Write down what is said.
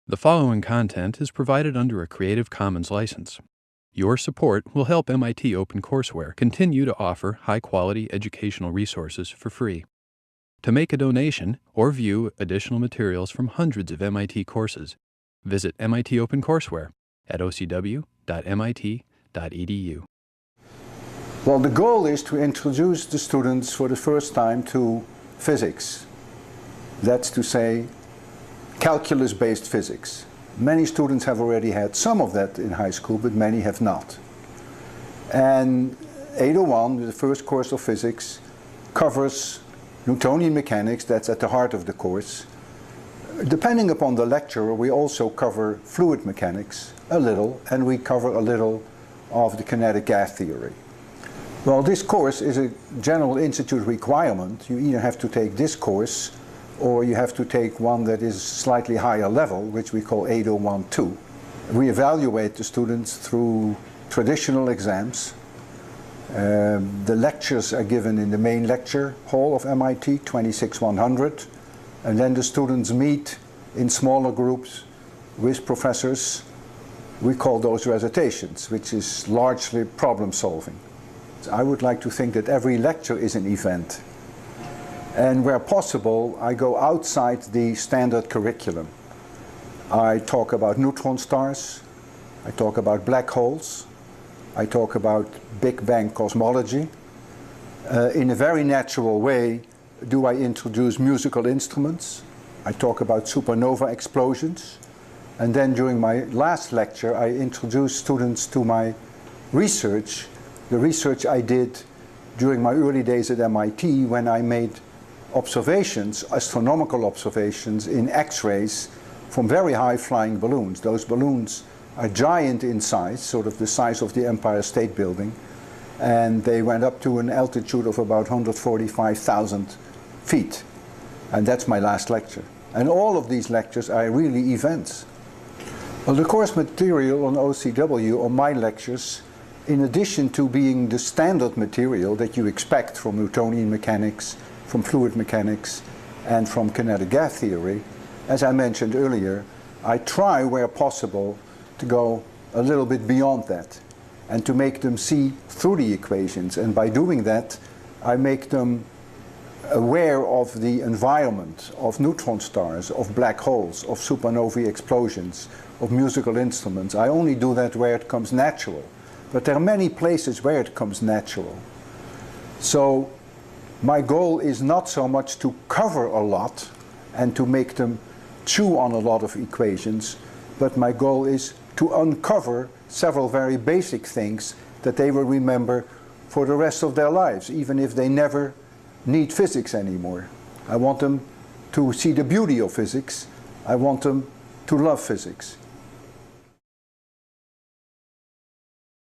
The following content is provided under a Creative Commons license. Your support will help MIT OpenCourseware continue to offer high-quality educational resources for free. To make a donation or view additional materials from hundreds of MIT courses, visit MIT OpenCourseware at ocw.mit.edu. Well, the goal is to introduce the students for the first time to physics. That's to say, calculus-based physics. Many students have already had some of that in high school, but many have not. And 801, the first course of physics, covers Newtonian mechanics. That's at the heart of the course. Depending upon the lecturer, we also cover fluid mechanics a little, and we cover a little of the kinetic gas theory. Well, this course is a General Institute requirement. You either have to take this course or you have to take one that is slightly higher level, which we call 801-2. We evaluate the students through traditional exams. The lectures are given in the main lecture hall of MIT, 26100, and then the students meet in smaller groups with professors. We call those recitations, which is largely problem solving. I would like to think that every lecture is an event. And where possible, I go outside the standard curriculum. I talk about neutron stars, I talk about black holes, I talk about Big Bang cosmology. In a very natural way, do I introduce musical instruments. I talk about supernova explosions. And then during my last lecture, I introduce students to my research, the research I did during my early days at MIT when I made observations, astronomical observations in X-rays from very high flying balloons. Those balloons are giant in size, sort of the size of the Empire State Building, and they went up to an altitude of about 145,000 feet. And that's my last lecture. And all of these lectures are really events. Well, the course material on OCW, on my lectures, in addition to being the standard material that you expect from Newtonian mechanics, from fluid mechanics, and from kinetic gas theory, as I mentioned earlier, I try where possible to go a little bit beyond that and to make them see through the equations. And by doing that, I make them aware of the environment of neutron stars, of black holes, of supernovae explosions, of musical instruments. I only do that where it comes natural. But there are many places where it comes natural. So my goal is not so much to cover a lot and to make them chew on a lot of equations, but my goal is to uncover several very basic things that they will remember for the rest of their lives, even if they never need physics anymore. I want them to see the beauty of physics. I want them to love physics.